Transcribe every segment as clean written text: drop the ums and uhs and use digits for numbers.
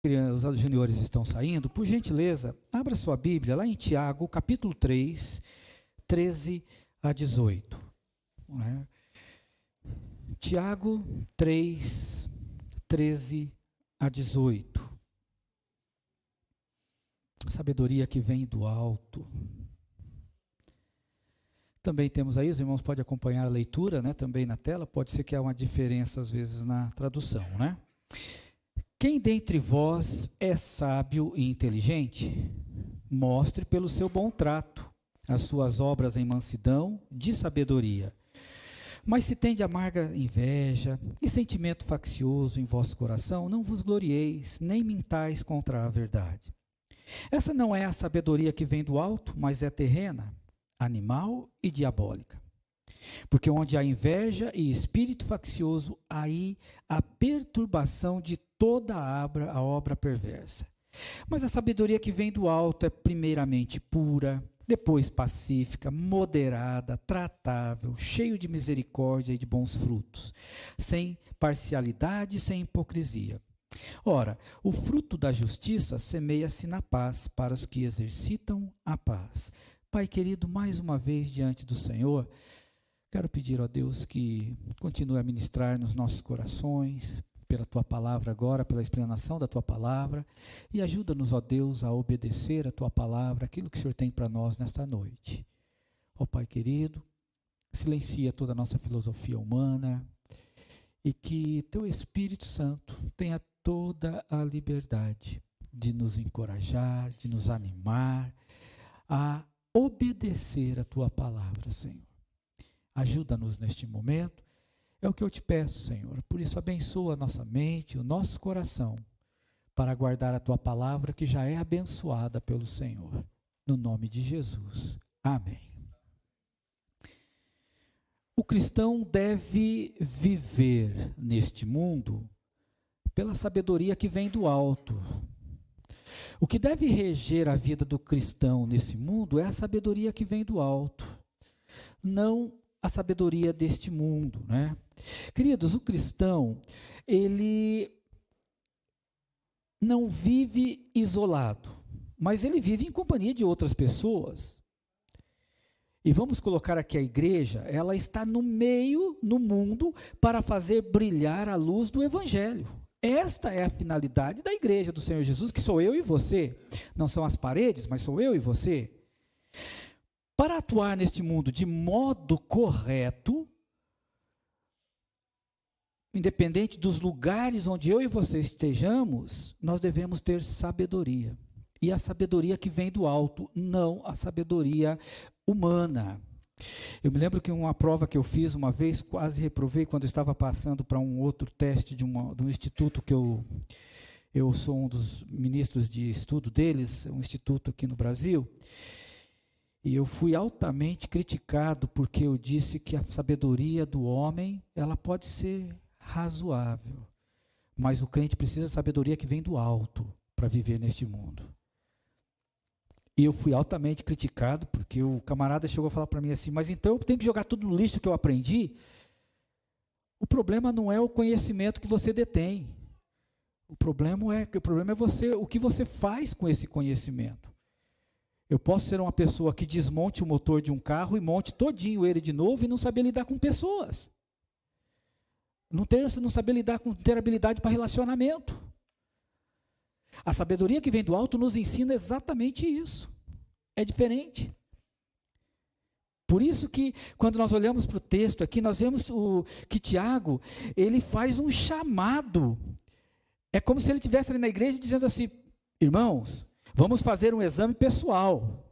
Os juniores estão saindo, por gentileza, abra sua Bíblia lá em Tiago, capítulo 3, 13 a 18. Né? Tiago 3, 13 a 18. Sabedoria que vem do alto. Também temos aí, os irmãos podem acompanhar a leitura, né, também na tela, pode ser que há uma diferença às vezes na tradução, né? Quem dentre vós é sábio e inteligente? Mostre pelo seu bom trato as suas obras em mansidão de sabedoria. Mas se tem de amarga inveja e sentimento faccioso em vosso coração, não vos glorieis, nem mintais contra a verdade. Essa não é a sabedoria que vem do alto, mas é terrena, animal e diabólica. Porque onde há inveja e espírito faccioso, aí há perturbação de toda a obra perversa. Mas a sabedoria que vem do alto é primeiramente pura, depois pacífica, moderada, tratável, cheio de misericórdia e de bons frutos, sem parcialidade e sem hipocrisia. Ora, o fruto da justiça semeia-se na paz para os que exercitam a paz. Pai querido, mais uma vez diante do Senhor, quero pedir a Deus que continue a ministrar nos nossos corações, pela Tua Palavra agora, pela explanação da Tua Palavra, e ajuda-nos, ó Deus, a obedecer a Tua Palavra, aquilo que o Senhor tem para nós nesta noite. Ó Pai querido, silencia toda a nossa filosofia humana, e que Teu Espírito Santo tenha toda a liberdade de nos encorajar, de nos animar a obedecer a Tua Palavra, Senhor. Ajuda-nos neste momento, é o que eu te peço, Senhor. Por isso, abençoa a nossa mente, o nosso coração, para guardar a Tua Palavra, que já é abençoada pelo Senhor. No nome de Jesus. Amém. O cristão deve viver neste mundo pela sabedoria que vem do alto. O que deve reger a vida do cristão nesse mundo é a sabedoria que vem do alto, não a sabedoria deste mundo, né? Queridos, o cristão, ele não vive isolado, mas ele vive em companhia de outras pessoas. E vamos colocar aqui a igreja, ela está no meio, no mundo, para fazer brilhar a luz do Evangelho. Esta é a finalidade da igreja do Senhor Jesus, que sou eu e você. Não são as paredes, mas sou eu e você. Para atuar neste mundo de modo correto, independente dos lugares onde eu e você estejamos, nós devemos ter sabedoria. E a sabedoria que vem do alto, não a sabedoria humana. Eu me lembro que uma prova que eu fiz uma vez, quase reprovei quando eu estava passando para um outro teste de um instituto que eu sou um dos ministros de estudo deles, um instituto aqui no Brasil, e eu fui altamente criticado porque eu disse que a sabedoria do homem, ela pode ser razoável, mas o crente precisa de sabedoria que vem do alto para viver neste mundo. E eu fui altamente criticado, porque o camarada chegou a falar para mim assim, mas então eu tenho que jogar tudo no lixo que eu aprendi? O problema não é o conhecimento que você detém. O problema é você, o que você faz com esse conhecimento. Eu posso ser uma pessoa que desmonte o motor de um carro e monte todinho ele de novo e não saber lidar com pessoas. Não saber lidar com ter habilidade para relacionamento. A sabedoria que vem do alto nos ensina exatamente isso. É diferente. Por isso que, quando nós olhamos para o texto aqui, nós vemos que Tiago, ele faz um chamado. É como se ele estivesse ali na igreja dizendo assim, irmãos, vamos fazer um exame pessoal.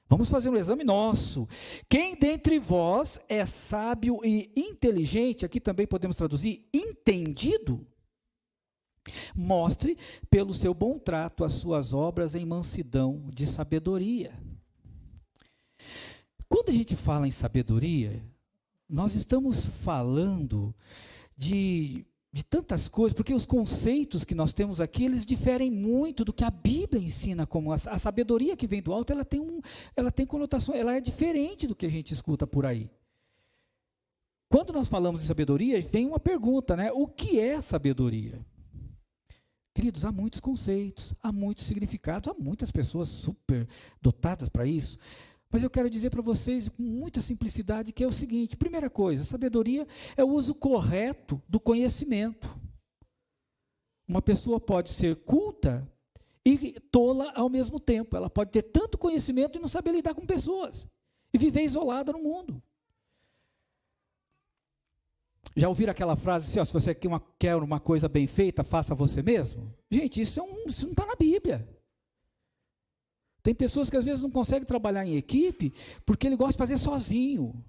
Vamos fazer um exame nosso. Quem dentre vós é sábio e inteligente, aqui também podemos traduzir, entendido? Mostre pelo seu bom trato as suas obras em mansidão de sabedoria. Quando a gente fala em sabedoria, nós estamos falando de tantas coisas, porque os conceitos que nós temos aqui, eles diferem muito do que a Bíblia ensina como a sabedoria que vem do alto, ela tem conotações, ela é diferente do que a gente escuta por aí. Quando nós falamos de sabedoria, vem uma pergunta, né? O que é sabedoria? Queridos, há muitos conceitos, há muitos significados, há muitas pessoas super dotadas para isso. Mas eu quero dizer para vocês com muita simplicidade que é o seguinte: primeira coisa, sabedoria é o uso correto do conhecimento. Uma pessoa pode ser culta e tola ao mesmo tempo. Ela pode ter tanto conhecimento e não saber lidar com pessoas. E viver isolada no mundo. Já ouviram aquela frase assim, ó, se você quer uma coisa bem feita, faça você mesmo? Gente, isso não está na Bíblia. Tem pessoas que às vezes não conseguem trabalhar em equipe porque ele gosta de fazer sozinho.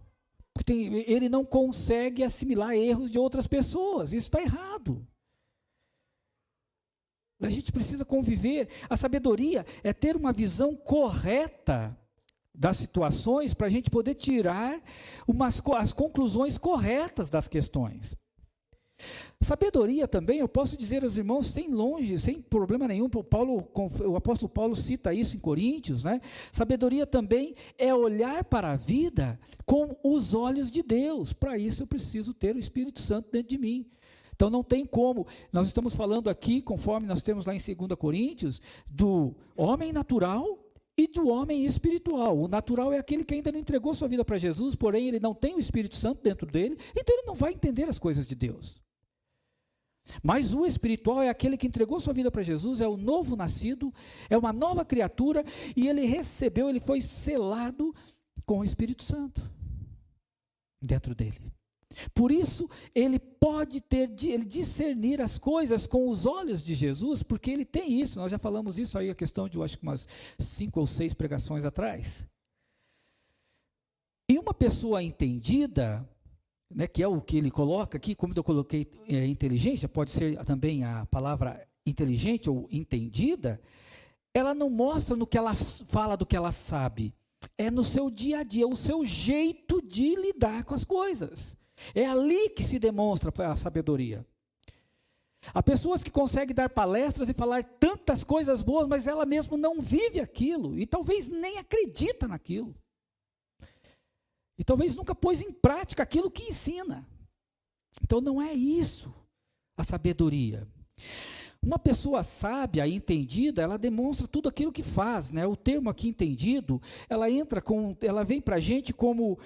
Ele não consegue assimilar erros de outras pessoas. Isso está errado. A gente precisa conviver. A sabedoria é ter uma visão correta das situações para a gente poder tirar as conclusões corretas das questões. Sabedoria também, eu posso dizer aos irmãos, sem problema nenhum, o apóstolo Paulo cita isso em Coríntios, né? Sabedoria também é olhar para a vida com os olhos de Deus. Para isso eu preciso ter o Espírito Santo dentro de mim. Então não tem como, nós estamos falando aqui, conforme nós temos lá em 2 Coríntios, do homem natural e do homem espiritual. O natural é aquele que ainda não entregou sua vida para Jesus, porém ele não tem o Espírito Santo dentro dele, então ele não vai entender as coisas de Deus. Mas o espiritual é aquele que entregou sua vida para Jesus, é o novo nascido, é uma nova criatura, e ele foi selado com o Espírito Santo dentro dele. Por isso, ele pode ele discernir as coisas com os olhos de Jesus, porque ele tem isso. Nós já falamos isso aí, a questão de, eu acho que umas 5 ou 6 pregações atrás. E uma pessoa entendida, né, que é o que ele coloca aqui, como eu coloquei inteligência, pode ser também a palavra inteligente ou entendida, ela não mostra no que ela fala do que ela sabe, é no seu dia a dia, o seu jeito de lidar com as coisas. É ali que se demonstra a sabedoria. Há pessoas que conseguem dar palestras e falar tantas coisas boas, mas ela mesma não vive aquilo, e talvez nem acredita naquilo. E talvez nunca pôs em prática aquilo que ensina. Então não é isso a sabedoria. Uma pessoa sábia e entendida, ela demonstra tudo aquilo que faz, né? O termo aqui entendido, ela vem para a gente como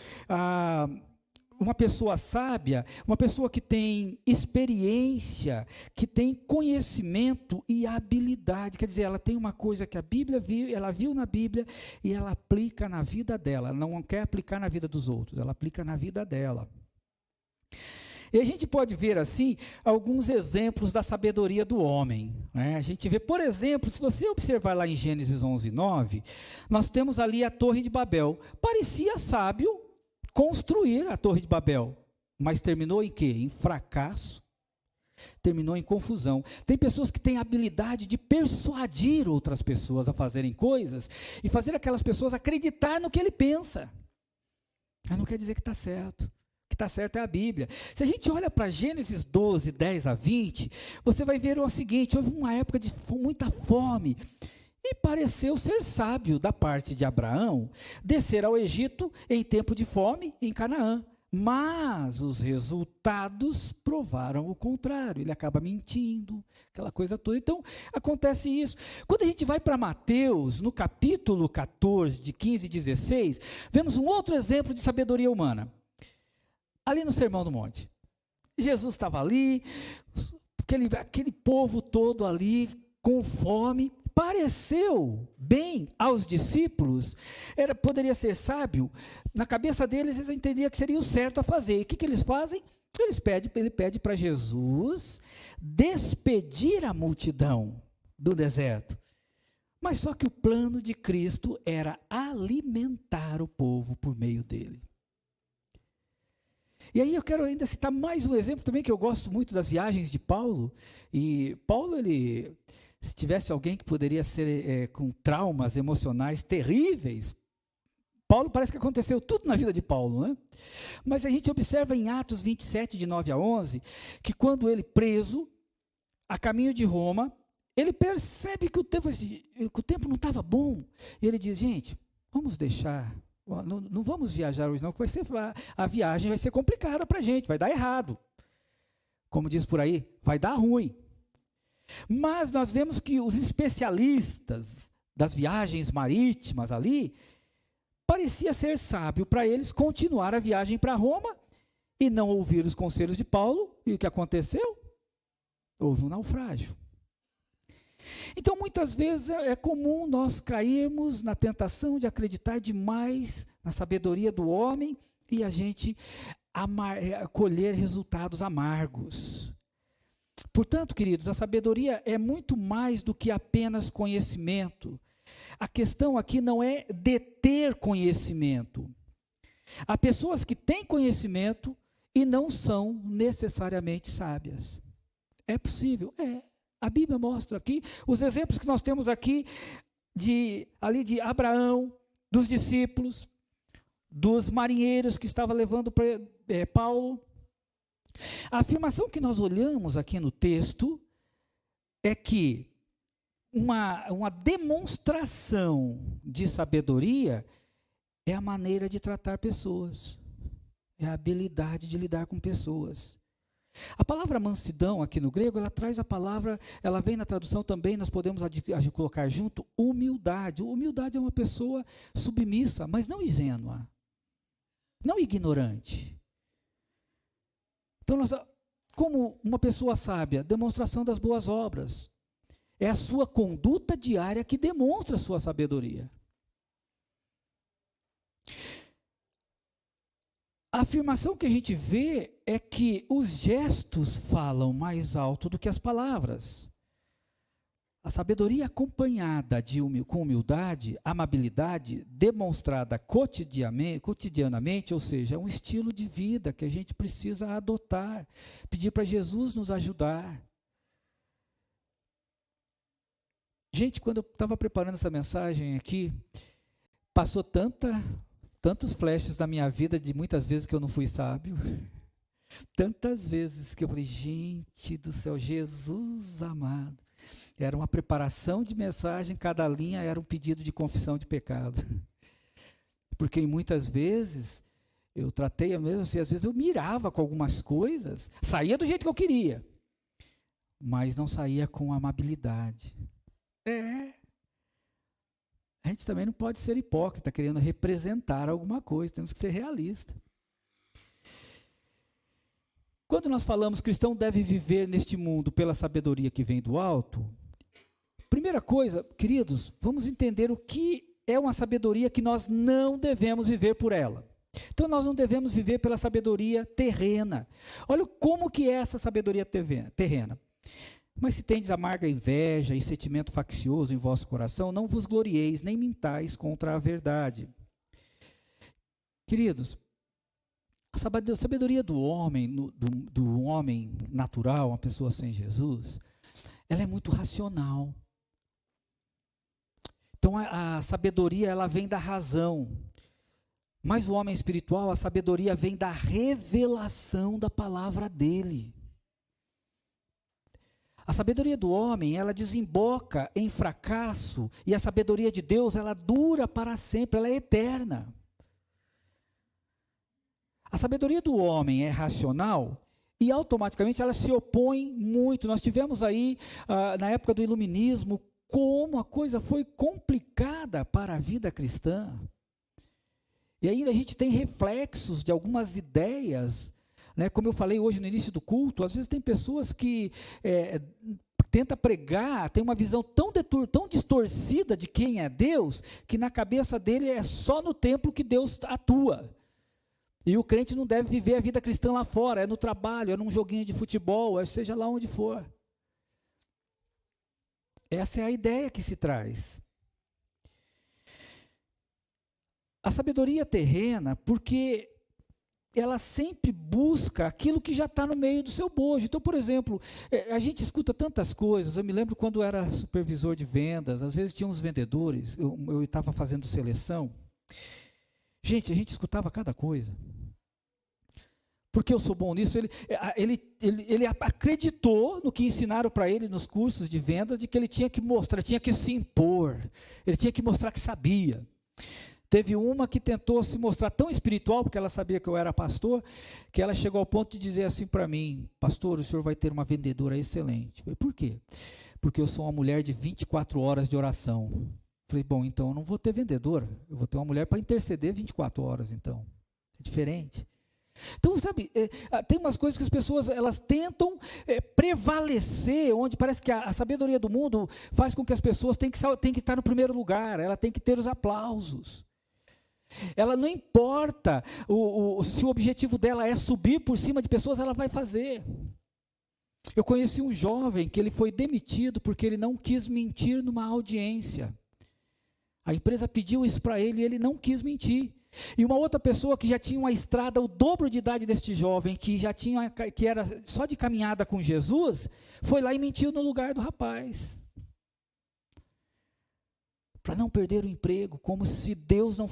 uma pessoa sábia, uma pessoa que tem experiência, que tem conhecimento e habilidade. Quer dizer, ela tem uma coisa que a Bíblia viu, ela viu na Bíblia e ela aplica na vida dela. Ela não quer aplicar na vida dos outros, ela aplica na vida dela. E a gente pode ver assim alguns exemplos da sabedoria do homem, né? A gente vê, por exemplo, se você observar lá em Gênesis 11:9, nós temos ali a Torre de Babel. Parecia sábio construir a Torre de Babel, mas terminou em quê? Em fracasso, terminou em confusão. Tem pessoas que têm a habilidade de persuadir outras pessoas a fazerem coisas e fazer aquelas pessoas acreditar no que ele pensa. Mas não quer dizer que está certo. O que está certo é a Bíblia. Se a gente olha para Gênesis 12, 10 a 20, você vai ver o seguinte: houve uma época de muita fome, e pareceu ser sábio da parte de Abraão descer ao Egito em tempo de fome em Canaã. Mas os resultados provaram o contrário. Ele acaba mentindo, aquela coisa toda. Então, acontece isso. Quando a gente vai para Mateus, no capítulo 14, de 15 e 16, vemos um outro exemplo de sabedoria humana. Ali no Sermão do Monte. Jesus estava ali, aquele povo todo ali, com fome. Pareceu bem aos discípulos, poderia ser sábio, na cabeça deles eles entendiam que seria o certo a fazer. E o que eles fazem? Ele pede para Jesus despedir a multidão do deserto. Mas só que o plano de Cristo era alimentar o povo por meio dele. E aí eu quero ainda citar mais um exemplo também, que eu gosto muito das viagens de Paulo. E Paulo, se tivesse alguém que poderia ser com traumas emocionais terríveis, Paulo, parece que aconteceu tudo na vida de Paulo, né? Mas a gente observa em Atos 27, de 9 a 11, que quando ele preso, a caminho de Roma, ele percebe que o tempo não estava bom. E ele diz: gente, vamos deixar, não vamos viajar hoje não, porque a viagem vai ser complicada para a gente, vai dar errado. Como diz por aí, vai dar ruim. Mas nós vemos que os especialistas das viagens marítimas ali, parecia ser sábio para eles continuar a viagem para Roma e não ouvir os conselhos de Paulo. E o que aconteceu? Houve um naufrágio. Então, muitas vezes é comum nós cairmos na tentação de acreditar demais na sabedoria do homem e a gente colher resultados amargos. Portanto, queridos, a sabedoria é muito mais do que apenas conhecimento. A questão aqui não é deter conhecimento. Há pessoas que têm conhecimento e não são necessariamente sábias. É possível? É. A Bíblia mostra aqui, os exemplos que nós temos aqui, ali de Abraão, dos discípulos, dos marinheiros que estavam levando Paulo. A afirmação que nós olhamos aqui no texto é que uma demonstração de sabedoria é a maneira de tratar pessoas, é a habilidade de lidar com pessoas. A palavra mansidão aqui no grego, ela traz a palavra, ela vem na tradução também, nós podemos colocar junto, humildade. Humildade é uma pessoa submissa, mas não ingênua, não ignorante. Então, como uma pessoa sábia, demonstração das boas obras. É a sua conduta diária que demonstra a sua sabedoria. A afirmação que a gente vê é que os gestos falam mais alto do que as palavras. A sabedoria acompanhada com humildade, amabilidade, demonstrada cotidianamente, ou seja, é um estilo de vida que a gente precisa adotar, pedir para Jesus nos ajudar. Gente, quando eu estava preparando essa mensagem aqui, passou tantos flashes da minha vida de muitas vezes que eu não fui sábio. Tantas vezes que eu falei, gente do céu, Jesus amado. Era uma preparação de mensagem, cada linha era um pedido de confissão de pecado. Porque muitas vezes eu tratei mesmo assim, às vezes eu mirava com algumas coisas, saía do jeito que eu queria, mas não saía com amabilidade. A gente também não pode ser hipócrita, querendo representar alguma coisa, temos que ser realistas. Quando nós falamos que o cristão deve viver neste mundo pela sabedoria que vem do alto, primeira coisa, queridos, vamos entender o que é uma sabedoria que nós não devemos viver por ela. Então nós não devemos viver pela sabedoria terrena. Olha como que é essa sabedoria terrena. Mas se tendes amarga inveja e sentimento faccioso em vosso coração, não vos glorieis, nem mintais contra a verdade. Queridos, a sabedoria do homem, do homem natural, uma pessoa sem Jesus, ela é muito racional. Então a sabedoria, ela vem da razão. Mas o homem espiritual, a sabedoria vem da revelação da palavra dele. A sabedoria do homem, ela desemboca em fracasso, e a sabedoria de Deus, ela dura para sempre, ela é eterna. A sabedoria do homem é racional e automaticamente ela se opõe muito. Nós tivemos aí, na época do iluminismo, como a coisa foi complicada para a vida cristã. E ainda a gente tem reflexos de algumas ideias, né? Como eu falei hoje no início do culto, às vezes tem pessoas que tenta pregar, tem uma visão tão distorcida de quem é Deus, que na cabeça dele é só no templo que Deus atua. E o crente não deve viver a vida cristã lá fora, é no trabalho, é num joguinho de futebol, seja lá onde for. Essa é a ideia que se traz. A sabedoria terrena, porque ela sempre busca aquilo que já está no meio do seu bojo. Então, por exemplo, a gente escuta tantas coisas. Eu me lembro quando eu era supervisor de vendas, às vezes tinha uns vendedores, eu estava fazendo seleção. Gente, a gente escutava cada coisa. Porque eu sou bom nisso, ele acreditou no que ensinaram para ele nos cursos de vendas, de que ele tinha que mostrar, tinha que se impor, ele tinha que mostrar que sabia. Teve uma que tentou se mostrar tão espiritual, porque ela sabia que eu era pastor, que ela chegou ao ponto de dizer assim para mim: pastor, o senhor vai ter uma vendedora excelente. Eu falei, por quê? Porque eu sou uma mulher de 24 horas de oração. Eu falei, bom, então eu não vou ter vendedora, eu vou ter uma mulher para interceder 24 horas, então. É diferente. Então, sabe, tem umas coisas que as pessoas, elas tentam prevalecer, onde parece que a sabedoria do mundo faz com que as pessoas tenham que estar no primeiro lugar, ela tem que ter os aplausos. Ela não importa se o objetivo dela é subir por cima de pessoas, ela vai fazer. Eu conheci um jovem que ele foi demitido porque ele não quis mentir numa audiência. A empresa pediu isso para ele e ele não quis mentir. E uma outra pessoa que já tinha uma estrada, o dobro de idade deste jovem, que era só de caminhada com Jesus, foi lá e mentiu no lugar do rapaz. Para não perder o emprego, como se Deus não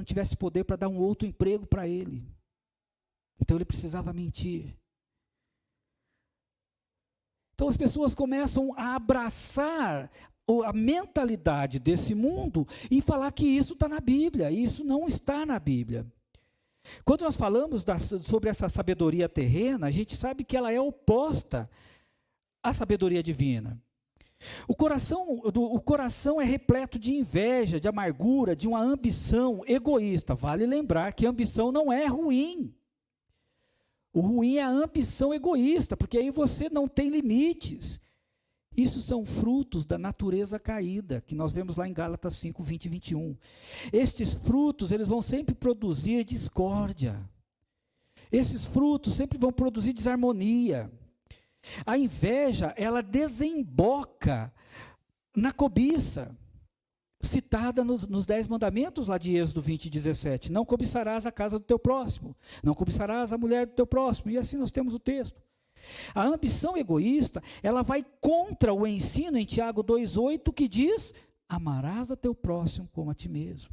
tivesse poder para dar um outro emprego para ele. Então ele precisava mentir. Então as pessoas começam a abraçar a mentalidade desse mundo e falar que isso está na Bíblia, e isso não está na Bíblia. Quando nós falamos sobre essa sabedoria terrena, a gente sabe que ela é oposta à sabedoria divina. O coração é repleto de inveja, de amargura, de uma ambição egoísta. Vale lembrar que a ambição não é ruim. O ruim é a ambição egoísta, porque aí você não tem limites. Isso são frutos da natureza caída, que nós vemos lá em Gálatas 5, 20 e 21. Estes frutos, eles vão sempre produzir discórdia. Esses frutos sempre vão produzir desarmonia. A inveja, ela desemboca na cobiça, citada nos 10 mandamentos lá de Êxodo 20, 17. Não cobiçarás a casa do teu próximo, não cobiçarás a mulher do teu próximo, e assim nós temos o texto. A ambição egoísta, ela vai contra o ensino em Tiago 2,8, que diz, amarás a teu próximo como a ti mesmo.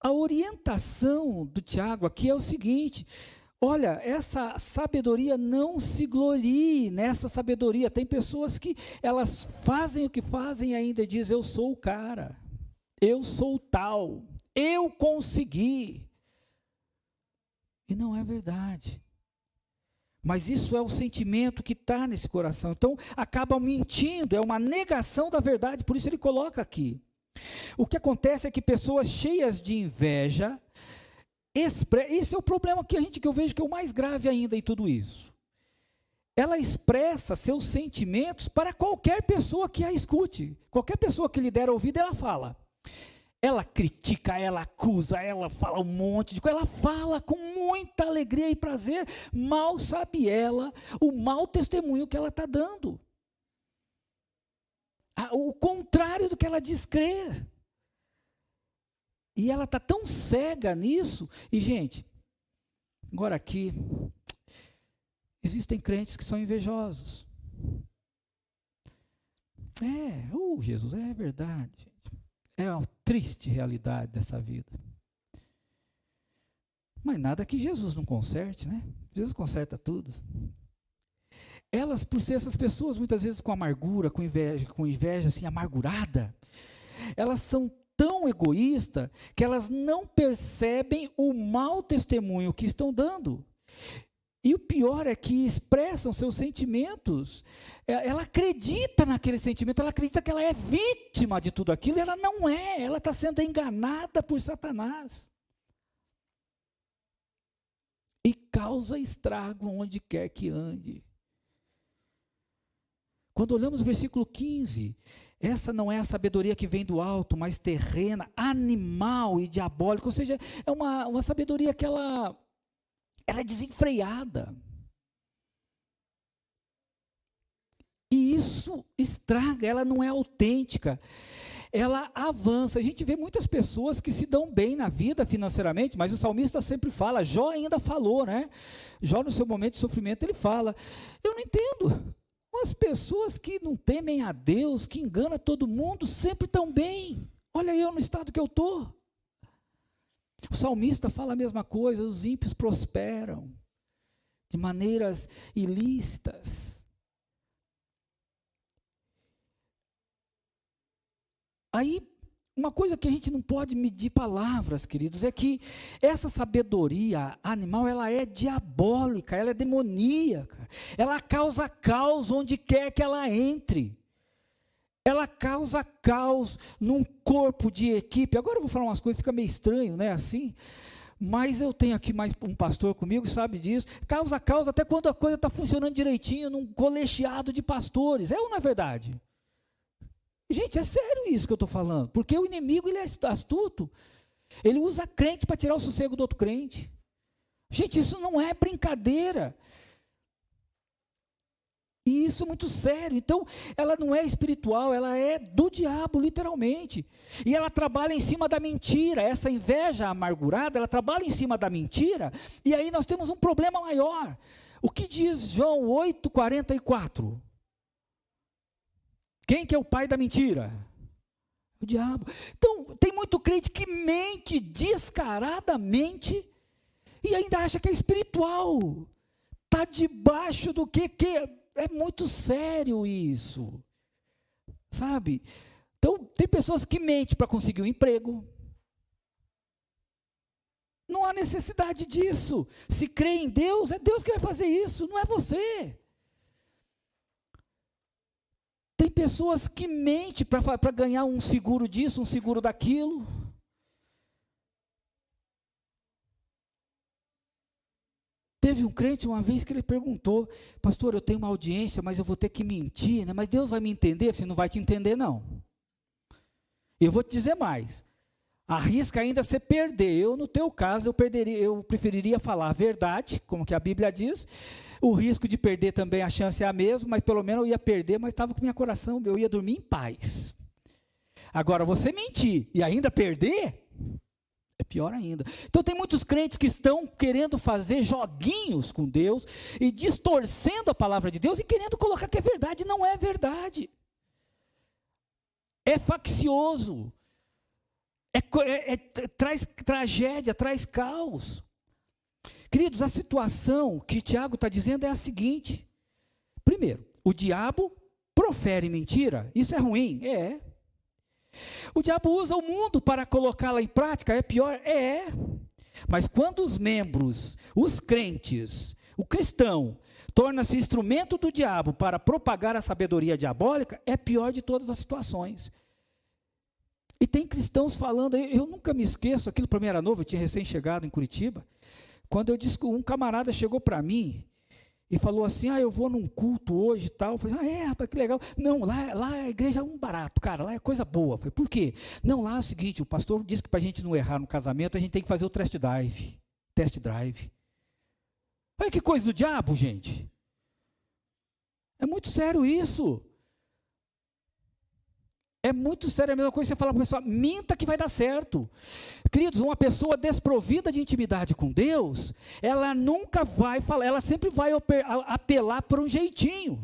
A orientação do Tiago aqui é o seguinte: olha, essa sabedoria, não se glorie nessa sabedoria. Tem pessoas que elas fazem o que fazem e ainda dizem, eu sou o cara, eu sou o tal, eu consegui. E não é verdade. Mas isso é o sentimento que está nesse coração. Então, acabam mentindo, é uma negação da verdade, por isso ele coloca aqui. O que acontece é que pessoas cheias de inveja, esse é o problema que eu vejo que é o mais grave ainda em tudo isso. Ela expressa seus sentimentos para qualquer pessoa que a escute. Qualquer pessoa que lhe der ouvido, ela fala. Ela critica, ela acusa, ela fala um monte de coisa, ela fala com muita alegria e prazer, mal sabe ela o mau testemunho que ela está dando. O contrário do que ela diz crer. E ela está tão cega nisso. E, gente, agora aqui, existem crentes que são invejosos. Jesus, é verdade, gente. É uma triste realidade dessa vida. Mas nada que Jesus não conserte, né? Jesus conserta tudo. Elas, por ser essas pessoas, muitas vezes com amargura, com inveja assim, amargurada, elas são tão egoístas que elas não percebem o mau testemunho que estão dando. E o pior é que expressam seus sentimentos, ela acredita naquele sentimento, ela acredita que ela é vítima de tudo aquilo, e ela não é, ela está sendo enganada por Satanás. E causa estrago onde quer que ande. Quando olhamos o versículo 15, essa não é a sabedoria que vem do alto, mas terrena, animal e diabólica, ou seja, é uma sabedoria que ela é desenfreada. E isso estraga, ela não é autêntica, ela avança. A gente vê muitas pessoas que se dão bem na vida financeiramente, mas o salmista sempre fala, Jó ainda falou, né? Jó no seu momento de sofrimento ele fala, eu não entendo, as pessoas que não temem a Deus, que enganam todo mundo, sempre estão bem. Olha eu no estado que eu estou. O salmista fala a mesma coisa, os ímpios prosperam de maneiras ilícitas. Aí, uma coisa que a gente não pode medir palavras, queridos, é que essa sabedoria animal, ela é diabólica, ela é demoníaca, ela causa caos onde quer que ela entre. Ela causa caos num corpo de equipe. Agora eu vou falar umas coisas, fica meio estranho, né, assim, mas eu tenho aqui mais um pastor comigo, sabe disso. Causa caos até quando a coisa está funcionando direitinho, num colegiado de pastores, é ou não é verdade? Gente, é sério isso que eu estou falando, porque o inimigo, ele é astuto, ele usa crente para tirar o sossego do outro crente. Gente, isso não é brincadeira. E isso é muito sério. Então, ela não é espiritual, ela é do diabo, literalmente. E ela trabalha em cima da mentira. Essa inveja amargurada, ela trabalha em cima da mentira. E aí nós temos um problema maior. O que diz João 8,44? Quem que é o pai da mentira? O diabo. Então, tem muito crente que mente descaradamente e ainda acha que é espiritual. Está debaixo do que é muito sério isso, sabe? Então, tem pessoas que mentem para conseguir um emprego. Não há necessidade disso. Se crê em Deus, é Deus que vai fazer isso, não é você. Tem pessoas que mentem para ganhar um seguro disso, um seguro daquilo. Teve um crente uma vez que ele perguntou: pastor, eu tenho uma audiência, mas eu vou ter que mentir, né? Mas Deus vai me entender? Você não vai te entender, não. Eu vou te dizer mais. Arrisca ainda você perder. Eu, no teu caso, eu preferiria falar a verdade, como que a Bíblia diz. O risco de perder também, a chance é a mesma, mas pelo menos eu ia perder, mas estava com meu coração, eu ia dormir em paz. Agora, você mentir e ainda perder, é pior ainda. Então tem muitos crentes que estão querendo fazer joguinhos com Deus e distorcendo a palavra de Deus e querendo colocar que é verdade. Não é verdade. É faccioso. Traz tragédia, traz caos. Queridos, a situação que Tiago está dizendo é a seguinte. Primeiro, o diabo profere mentira. Isso é ruim? É. O diabo usa o mundo para colocá-la em prática, é pior? É. Mas quando os membros, os crentes, o cristão, torna-se instrumento do diabo para propagar a sabedoria diabólica, é pior de todas as situações. E tem cristãos falando, eu nunca me esqueço, aquilo para mim era novo, eu tinha recém-chegado em Curitiba, quando eu disse que um camarada chegou para mim e falou assim, eu vou num culto hoje e tal. Eu falei, rapaz, que legal. Não, lá a igreja é um barato, cara, lá é coisa boa. Eu falei, por quê? Não, lá é o seguinte, o pastor disse que para a gente não errar no casamento, a gente tem que fazer o test drive. Olha que coisa do diabo, gente. É muito sério isso. É muito sério, é a mesma coisa que você falar para a pessoa, minta que vai dar certo. Queridos, uma pessoa desprovida de intimidade com Deus, ela nunca vai falar, ela sempre vai apelar para um jeitinho.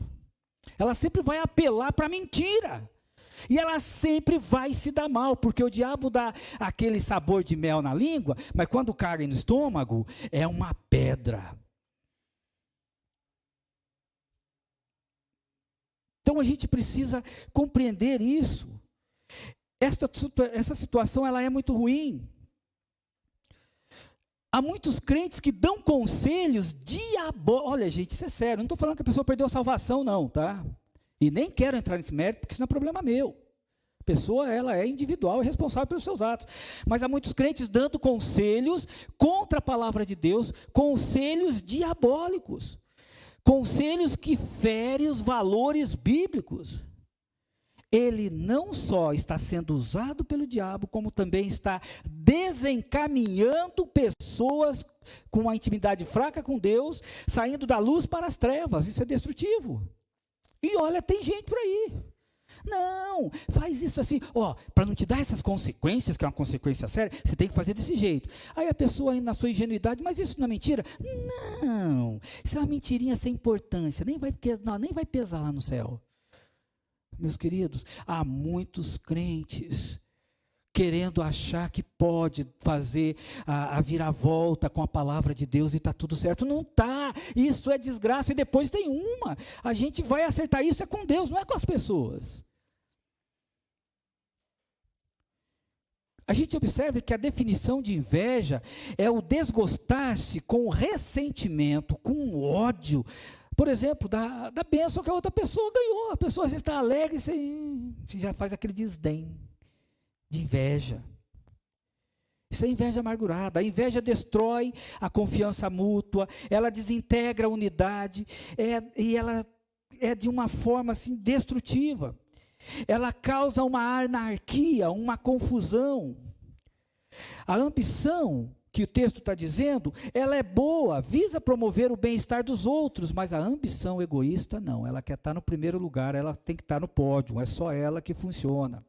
Ela sempre vai apelar para a mentira. E ela sempre vai se dar mal, porque o diabo dá aquele sabor de mel na língua, mas quando cai no estômago, é uma pedra. Então a gente precisa compreender isso. Essa situação ela é muito ruim. Há muitos crentes que dão conselhos diabólicos. Olha, gente, isso é sério. Não estou falando que a pessoa perdeu a salvação, não, tá? E nem quero entrar nesse mérito, porque isso não é problema meu. A pessoa, ela é individual e responsável pelos seus atos. Mas há muitos crentes dando conselhos contra a palavra de Deus, conselhos diabólicos. Conselhos que ferem os valores bíblicos. Ele não só está sendo usado pelo diabo, como também está desencaminhando pessoas com uma intimidade fraca com Deus, saindo da luz para as trevas. Isso é destrutivo. E olha, tem gente por aí. Não, faz isso assim, para não te dar essas consequências, que é uma consequência séria, você tem que fazer desse jeito. Aí a pessoa na sua ingenuidade, mas isso não é mentira? Não, isso é uma mentirinha sem importância, nem vai pesar lá no céu. Meus queridos, há muitos crentes querendo achar que pode fazer a viravolta com a palavra de Deus e está tudo certo. Não está, isso é desgraça. E depois tem uma, a gente vai acertar isso é com Deus, não é com as pessoas. A gente observa que a definição de inveja é o desgostar-se com ressentimento, com ódio, por exemplo, da bênção que a outra pessoa ganhou. A pessoa às vezes está alegre e você já faz aquele desdém de inveja. Isso é inveja amargurada. A inveja destrói a confiança mútua, ela desintegra a unidade, e ela é de uma forma assim destrutiva. Ela causa uma anarquia, uma confusão. A ambição, que o texto está dizendo, ela é boa, visa promover o bem-estar dos outros, mas a ambição egoísta não, ela quer estar no primeiro lugar, ela tem que estar no pódio, é só ela que funciona.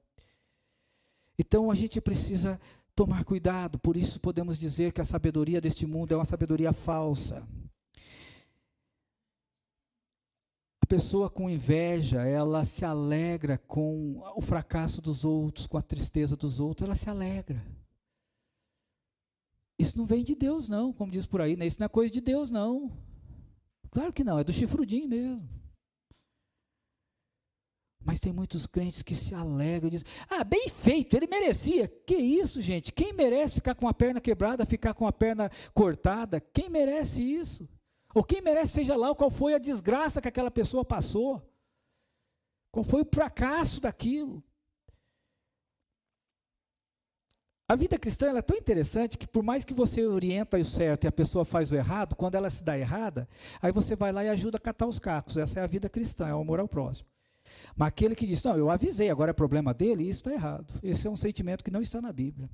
Então a gente precisa tomar cuidado, por isso podemos dizer que a sabedoria deste mundo é uma sabedoria falsa. A pessoa com inveja, ela se alegra com o fracasso dos outros, com a tristeza dos outros, ela se alegra. Isso não vem de Deus não, como diz por aí, né? Isso não é coisa de Deus não. Claro que não, é do chifrudinho mesmo. Mas tem muitos crentes que se alegram e dizem, bem feito, ele merecia. Que isso, gente? Quem merece ficar com a perna quebrada, ficar com a perna cortada? Quem merece isso? Ou quem merece, seja lá qual foi a desgraça que aquela pessoa passou? Qual foi o fracasso daquilo? A vida cristã ela é tão interessante que por mais que você orienta o certo e a pessoa faz o errado, quando ela se dá errada, aí você vai lá e ajuda a catar os cacos. Essa é a vida cristã, é o amor ao próximo. Mas aquele que diz, não, eu avisei, agora é problema dele, isso está errado. Esse é um sentimento que não está na Bíblia.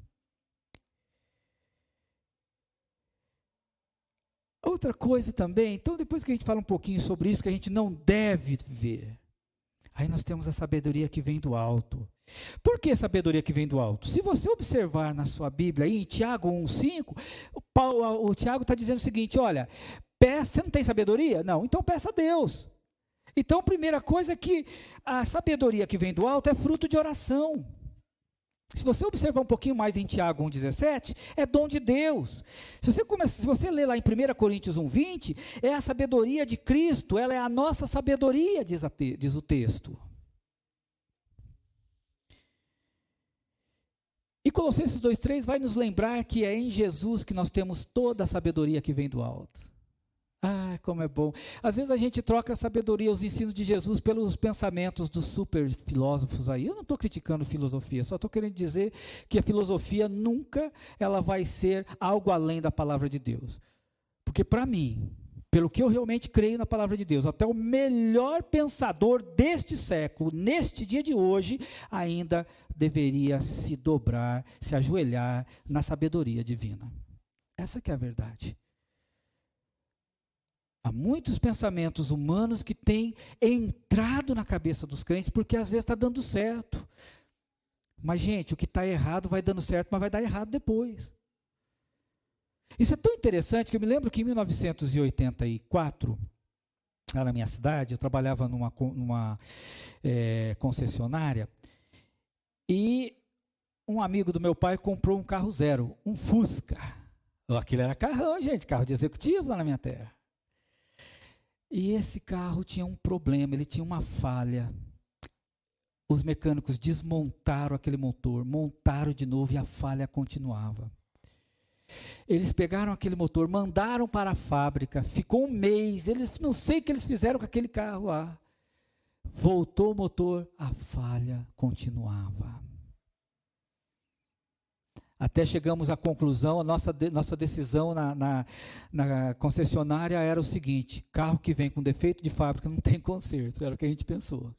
Outra coisa também, então depois que a gente fala um pouquinho sobre isso, que a gente não deve ver, aí nós temos a sabedoria que vem do alto. Por que sabedoria que vem do alto? Se você observar na sua Bíblia, aí, em Tiago 1,5, o Tiago está dizendo o seguinte, olha, você não tem sabedoria? Não, então peça a Deus. Então a primeira coisa é que a sabedoria que vem do alto é fruto de oração. Se você observar um pouquinho mais em Tiago 1,17, é dom de Deus. Se você ler lá em 1 Coríntios 1,20, é a sabedoria de Cristo, ela é a nossa sabedoria, diz o texto. E Colossenses 2,3 vai nos lembrar que é em Jesus que nós temos toda a sabedoria que vem do alto. Como é bom. Às vezes a gente troca a sabedoria, os ensinos de Jesus pelos pensamentos dos super filósofos aí. Eu não estou criticando filosofia, só estou querendo dizer que a filosofia nunca ela vai ser algo além da palavra de Deus. Porque para mim, pelo que eu realmente creio na palavra de Deus, até o melhor pensador deste século, neste dia de hoje, ainda deveria se dobrar, se ajoelhar na sabedoria divina. Essa que é a verdade. Há muitos pensamentos humanos que têm entrado na cabeça dos crentes, porque às vezes está dando certo. Mas, gente, o que está errado vai dando certo, mas vai dar errado depois. Isso é tão interessante que eu me lembro que em 1984, lá na minha cidade, eu trabalhava numa concessionária, e um amigo do meu pai comprou um carro zero, um Fusca. Aquilo era carrão, gente, carro de executivo lá na minha terra. E esse carro tinha um problema, ele tinha uma falha. Os mecânicos desmontaram aquele motor, montaram de novo e a falha continuava. Eles pegaram aquele motor, mandaram para a fábrica, ficou um mês, eles não sei o que eles fizeram com aquele carro lá. Voltou o motor, a falha continuava. Até chegamos à conclusão, a nossa decisão na concessionária era o seguinte, carro que vem com defeito de fábrica não tem conserto, era o que a gente pensou.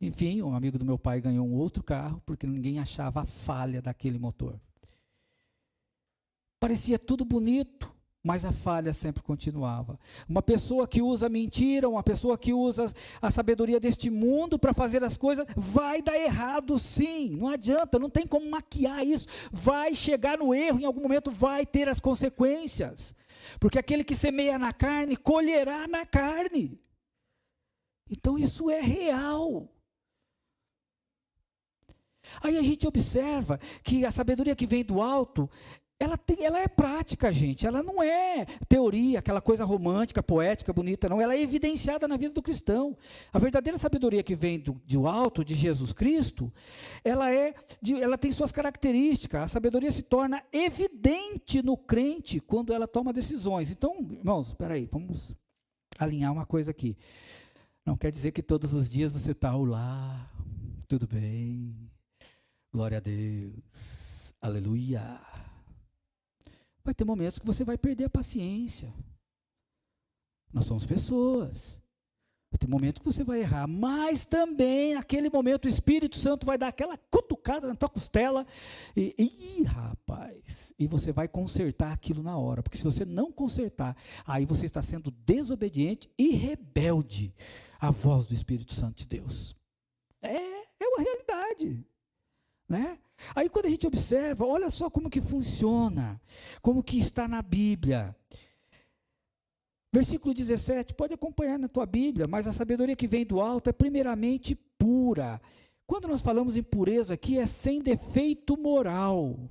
Enfim, um amigo do meu pai ganhou um outro carro, porque ninguém achava a falha daquele motor. Parecia tudo bonito, mas a falha sempre continuava. Uma pessoa que usa mentira, uma pessoa que usa a sabedoria deste mundo para fazer as coisas, vai dar errado sim, não adianta, não tem como maquiar isso, vai chegar no erro, em algum momento vai ter as consequências, porque aquele que semeia na carne, colherá na carne. Então isso é real. Aí a gente observa que a sabedoria que vem do alto, ela é prática, gente. Ela não é teoria, aquela coisa romântica, poética, bonita, não. Ela é evidenciada na vida do cristão. A verdadeira sabedoria que vem do alto, de Jesus Cristo, ela tem suas características. A sabedoria se torna evidente no crente quando ela toma decisões. Então, irmãos, espera aí, vamos alinhar uma coisa aqui. Não quer dizer que todos os dias você está, olá, tudo bem, glória a Deus, aleluia. Vai ter momentos que você vai perder a paciência. Nós somos pessoas. Vai ter momentos que você vai errar, mas também naquele momento o Espírito Santo vai dar aquela cutucada na tua costela e rapaz, e você vai consertar aquilo na hora, porque se você não consertar, aí você está sendo desobediente e rebelde à voz do Espírito Santo de Deus. É uma realidade, né? Aí quando a gente observa, olha só como que funciona, como que está na Bíblia. Versículo 17, pode acompanhar na tua Bíblia, mas a sabedoria que vem do alto é primeiramente pura. Quando nós falamos em pureza aqui, é sem defeito moral.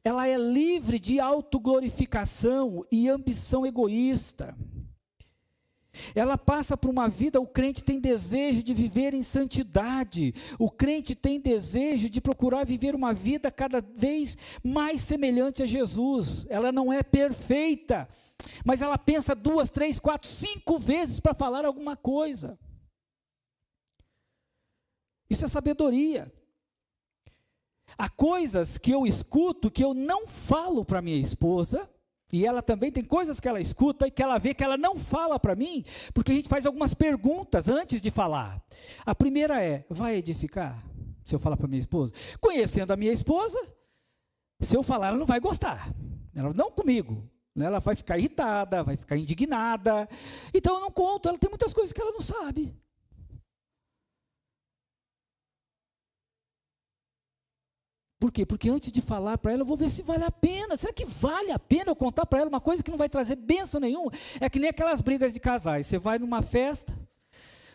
Ela é livre de autoglorificação e ambição egoísta. Ela passa por uma vida, o crente tem desejo de viver em santidade, o crente tem desejo de procurar viver uma vida cada vez mais semelhante a Jesus. Ela não é perfeita, mas ela pensa 2, 3, 4, 5 vezes para falar alguma coisa. Isso é sabedoria. Há coisas que eu escuto que eu não falo para minha esposa, e ela também tem coisas que ela escuta e que ela vê que ela não fala para mim, porque a gente faz algumas perguntas antes de falar. A primeira é, vai edificar? Se eu falar para minha esposa. Conhecendo a minha esposa, se eu falar, ela não vai gostar. Ela não comigo. Ela vai ficar irritada, vai ficar indignada. Então eu não conto, ela tem muitas coisas que ela não sabe. Por quê? Porque antes de falar para ela, eu vou ver se vale a pena. Será que vale a pena eu contar para ela uma coisa que não vai trazer bênção nenhuma? É que nem aquelas brigas de casais. Você vai numa festa,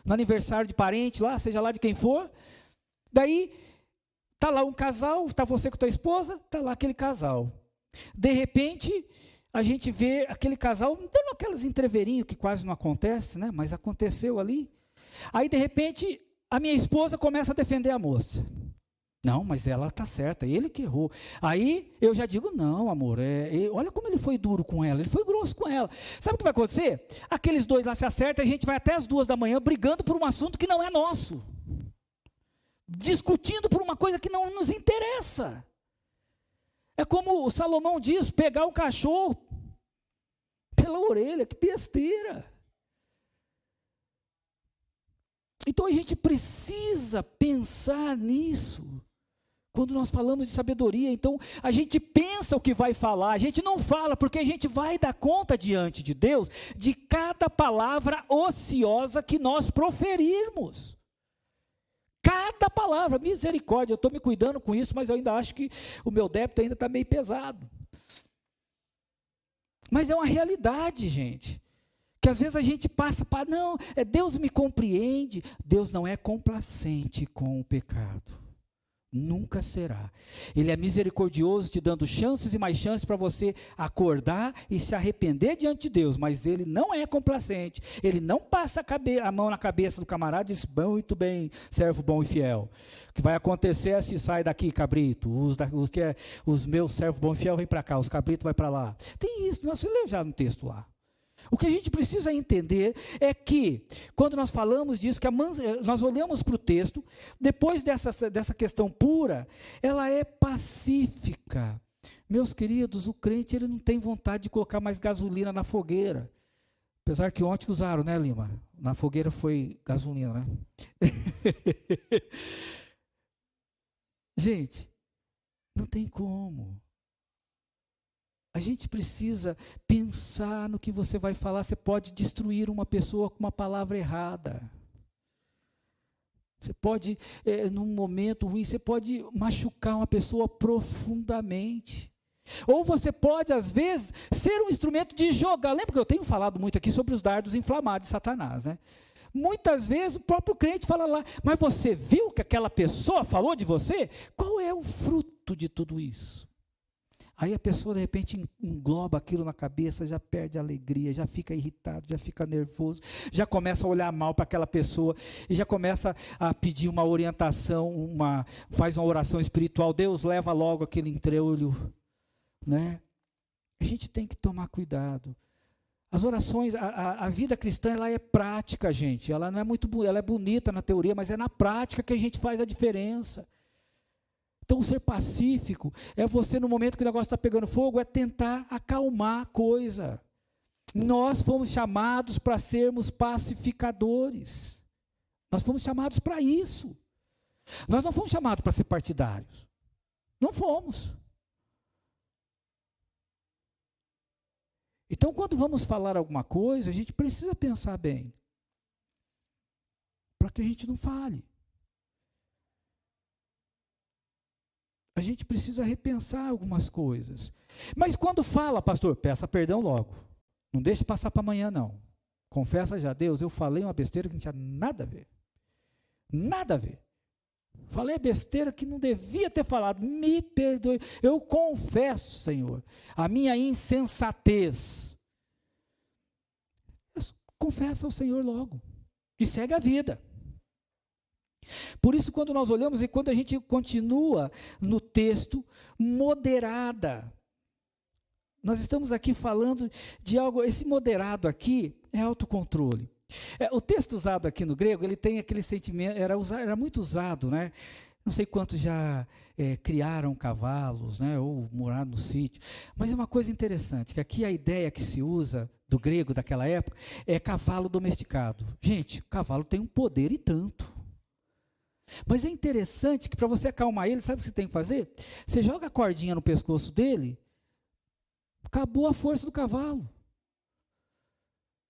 no aniversário de parente lá, seja lá de quem for, daí está lá um casal, está você com a tua esposa, está lá aquele casal. De repente, a gente vê aquele casal dando aquelas entreveirinhos que quase não acontece, né? Mas aconteceu ali. Aí, de repente, a minha esposa começa a defender a moça. Não, mas ela está certa, ele que errou. Aí eu já digo, não, amor, olha como ele foi duro com ela, ele foi grosso com ela. Sabe o que vai acontecer? Aqueles dois lá se acertam e a gente vai até as 2 da manhã brigando por um assunto que não é nosso. Discutindo por uma coisa que não nos interessa. É como o Salomão diz, pegar o cachorro pela orelha, que besteira. Então a gente precisa pensar nisso. Quando nós falamos de sabedoria, então a gente pensa o que vai falar, a gente não fala, porque a gente vai dar conta diante de Deus, de cada palavra ociosa que nós proferirmos. Cada palavra, misericórdia, eu estou me cuidando com isso, mas eu ainda acho que o meu débito ainda está meio pesado. Mas é uma realidade, gente, que às vezes a gente passa para, não, Deus me compreende. Deus não é complacente com o pecado. Nunca será. Ele é misericordioso, te dando chances e mais chances para você acordar e se arrepender diante de Deus, mas ele não é complacente, ele não passa a mão na cabeça do camarada e diz, muito bem, servo bom e fiel. O que vai acontecer é se sai daqui, cabrito, os meus servos bom e fiel vêm para cá, os cabritos vai para lá. Tem isso, nós lemos já no texto lá. O que a gente precisa entender é que, quando nós falamos disso, que nós olhamos para o texto, depois dessa questão pura, ela é pacífica. Meus queridos, o crente ele não tem vontade de colocar mais gasolina na fogueira. Apesar que ontem usaram, né, Lima? Na fogueira foi gasolina, né? Gente, não tem como. A gente precisa pensar no que você vai falar. Você pode destruir uma pessoa com uma palavra errada. Você pode, num momento ruim, você pode machucar uma pessoa profundamente. Ou você pode, às vezes, ser um instrumento de jogar. Lembra que eu tenho falado muito aqui sobre os dardos inflamados de Satanás, né? Muitas vezes o próprio crente fala lá, mas você viu que aquela pessoa falou de você? Qual é o fruto de tudo isso? Aí a pessoa, de repente, engloba aquilo na cabeça, já perde a alegria, já fica irritado, já fica nervoso, já começa a olhar mal para aquela pessoa, e já começa a pedir uma orientação, faz uma oração espiritual. Deus, leva logo aquele entreolho, né? A gente tem que tomar cuidado. As orações, a vida cristã, ela é prática, gente. Ela não é ela é bonita na teoria, mas é na prática que a gente faz a diferença. Então, ser pacífico é você, no momento que o negócio está pegando fogo, é tentar acalmar a coisa. Nós fomos chamados para sermos pacificadores. Nós fomos chamados para isso. Nós não fomos chamados para ser partidários. Não fomos. Então, quando vamos falar alguma coisa, a gente precisa pensar bem, para que a gente não fale. A gente precisa repensar algumas coisas. Mas quando fala, pastor, peça perdão logo. Não deixe passar para amanhã, não. Confessa já, Deus, eu falei uma besteira que não tinha nada a ver. Nada a ver. Falei besteira que não devia ter falado. Me perdoe. Eu confesso, Senhor, a minha insensatez. Confessa ao Senhor logo. E segue a vida. Por isso, quando nós olhamos e quando a gente continua no texto, moderada. Nós estamos aqui falando de algo, esse moderado aqui é autocontrole. O texto usado aqui no grego, ele tem aquele sentimento, era muito usado, né? Não sei quantos já criaram cavalos, né? Ou moraram no sítio. Mas é uma coisa interessante, que aqui a ideia que se usa do grego daquela época é cavalo domesticado. Gente, o cavalo tem um poder e tanto. Mas é interessante que para você acalmar ele, sabe o que você tem que fazer? Você joga a cordinha no pescoço dele, acabou a força do cavalo.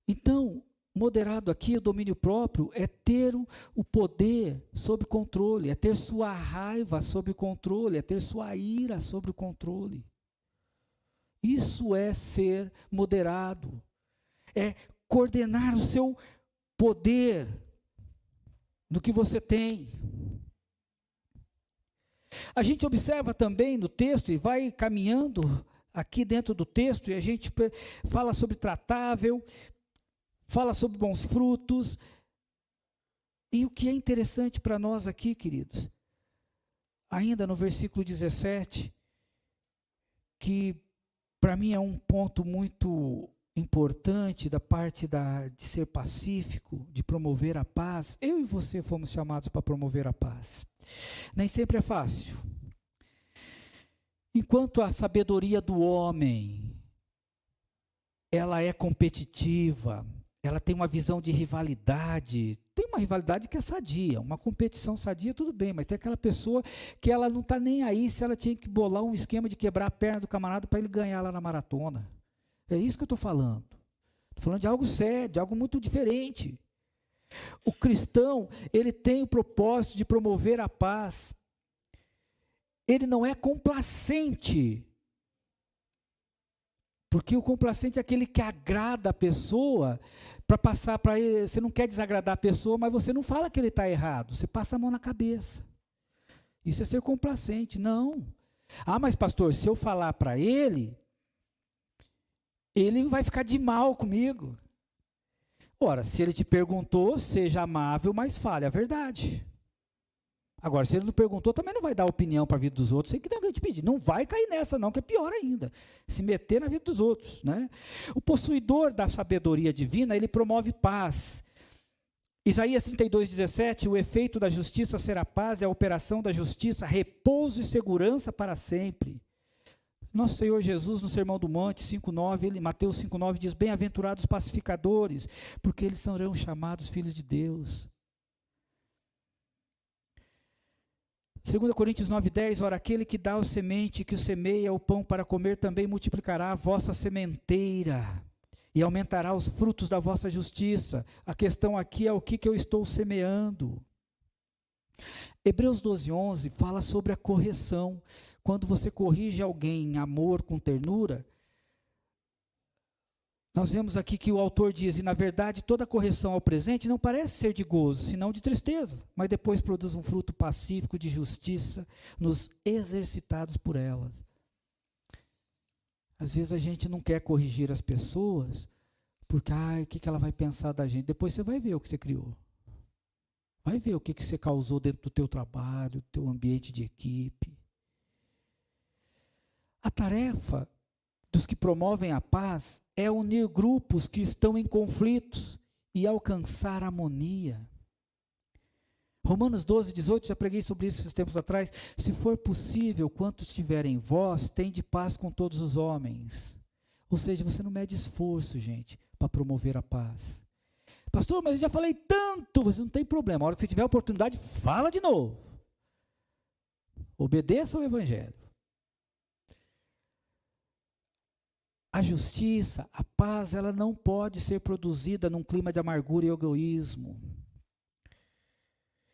Então, moderado aqui, o domínio próprio é ter o poder sob controle, é ter sua raiva sob controle, é ter sua ira sob o controle. Isso é ser moderado, é coordenar o seu poder no que você tem. A gente observa também no texto e vai caminhando aqui dentro do texto e a gente fala sobre tratável, fala sobre bons frutos. E o que é interessante para nós aqui, queridos, ainda no versículo 17, que para mim é um ponto muito importante da parte de ser pacífico, de promover a paz. Eu e você fomos chamados para promover a paz. Nem sempre é fácil. Enquanto a sabedoria do homem, ela é competitiva, ela tem uma visão de rivalidade, tem uma rivalidade que é sadia, uma competição sadia, tudo bem, mas tem aquela pessoa que ela não está nem aí se ela tinha que bolar um esquema de quebrar a perna do camarada para ele ganhar lá na maratona. É isso que eu estou falando. Estou falando de algo sério, de algo muito diferente. O cristão, ele tem o propósito de promover a paz. Ele não é complacente. Porque o complacente é aquele que agrada a pessoa, para passar para ele. Você não quer desagradar a pessoa, mas você não fala que ele está errado. Você passa a mão na cabeça. Isso é ser complacente. Não. Ah, mas pastor, se eu falar para ele vai ficar de mal comigo. Ora, se ele te perguntou, seja amável, mas fale a verdade. Agora, se ele não perguntou, também não vai dar opinião para a vida dos outros, sem que ninguém te pedir. Não vai cair nessa não, que é pior ainda. Se meter na vida dos outros, né? O possuidor da sabedoria divina, ele promove paz. Isaías 32:17, o efeito da justiça será paz, é a operação da justiça, repouso e segurança para sempre. Nosso Senhor Jesus, no Sermão do Monte 5:9, Mateus 5:9 diz, bem-aventurados pacificadores, porque eles serão chamados filhos de Deus. 2 Coríntios 9:10, ora, aquele que dá a semente, que o semeia o pão para comer, também multiplicará a vossa sementeira e aumentará os frutos da vossa justiça. A questão aqui é o que eu estou semeando. Hebreus 12:11 fala sobre a correção. Quando você corrige alguém em amor, com ternura, nós vemos aqui que o autor diz, e na verdade toda correção ao presente não parece ser de gozo, senão de tristeza, mas depois produz um fruto pacífico de justiça, nos exercitados por elas. Às vezes a gente não quer corrigir as pessoas, porque, o que ela vai pensar da gente? Depois você vai ver o que você criou. Vai ver o que você causou dentro do teu trabalho, do teu ambiente de equipe. A tarefa dos que promovem a paz é unir grupos que estão em conflitos e alcançar harmonia. Romanos 12, 18, já preguei sobre isso esses tempos atrás. Se for possível, quantos estiverem em vós, tende paz com todos os homens. Ou seja, você não mede esforço, gente, para promover a paz. Pastor, mas eu já falei tanto, você não tem problema. A hora que você tiver a oportunidade, fala de novo. Obedeça ao Evangelho. A justiça, a paz, ela não pode ser produzida num clima de amargura e egoísmo.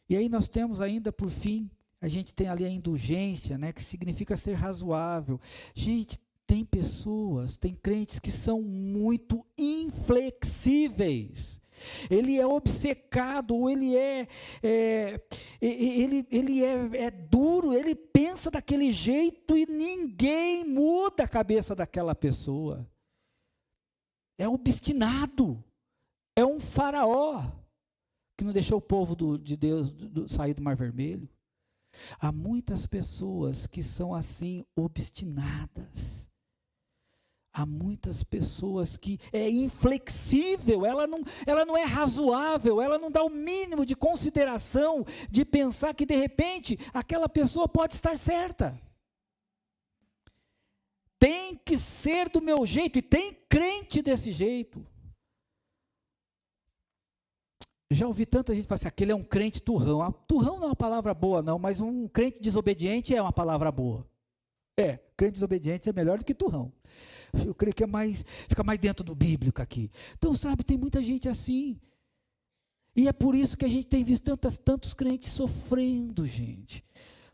E aí nós temos ainda, por fim, a gente tem ali a indulgência, né, que significa ser razoável. Gente, tem pessoas, tem crentes que são muito inflexíveis. Ele é obcecado, ou ele é duro, ele pensa daquele jeito e ninguém muda a cabeça daquela pessoa. É obstinado, é um faraó que não deixou o povo de Deus sair do Mar Vermelho. Há muitas pessoas que são assim, obstinadas. Há muitas pessoas que é inflexível, ela não é razoável, ela não dá o mínimo de consideração, de pensar que de repente aquela pessoa pode estar certa. Tem que ser do meu jeito, e tem crente desse jeito. Já ouvi tanta gente falar assim, aquele é um crente turrão. Turrão não é uma palavra boa não, mas um crente desobediente é uma palavra boa. Crente desobediente é melhor do que turrão. Eu creio que fica mais dentro do bíblico aqui. Então, sabe, tem muita gente assim. E é por isso que a gente tem visto tantos crentes sofrendo, gente.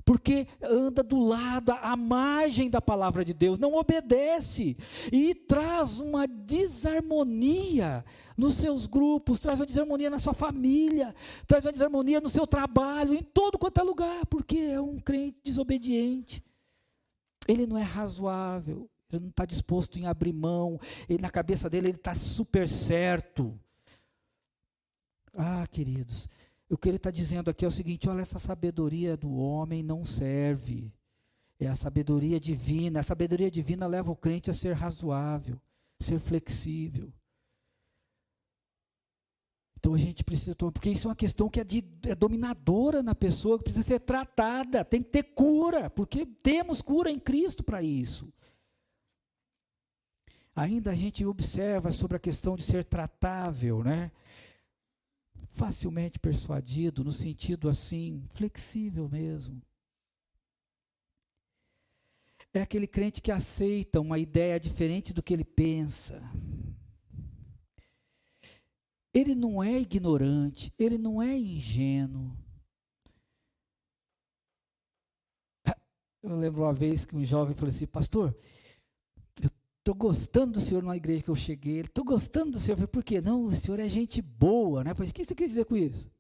Porque anda do lado, à margem da palavra de Deus, não obedece. E traz uma desarmonia nos seus grupos, traz uma desarmonia na sua família, traz uma desarmonia no seu trabalho, em todo quanto é lugar, porque é um crente desobediente. Ele não é razoável, ele não está disposto em abrir mão, na cabeça dele ele está super certo. Queridos, o que ele está dizendo aqui é o seguinte, olha, essa sabedoria do homem não serve, é a sabedoria divina. A sabedoria divina leva o crente a ser razoável, ser flexível. Então a gente precisa tomar, porque isso é uma questão que é dominadora na pessoa, que precisa ser tratada, tem que ter cura, porque temos cura em Cristo para isso. Ainda a gente observa sobre a questão de ser tratável, né? Facilmente persuadido, no sentido assim, flexível mesmo. É aquele crente que aceita uma ideia diferente do que ele pensa. Ele não é ignorante, ele não é ingênuo. Eu lembro uma vez que um jovem falou assim, pastor, eu estou gostando do senhor numa igreja que eu cheguei, estou gostando do senhor. Eu falei, por quê? Não, o senhor é gente boa, né? Eu falei, o que você quer dizer com isso?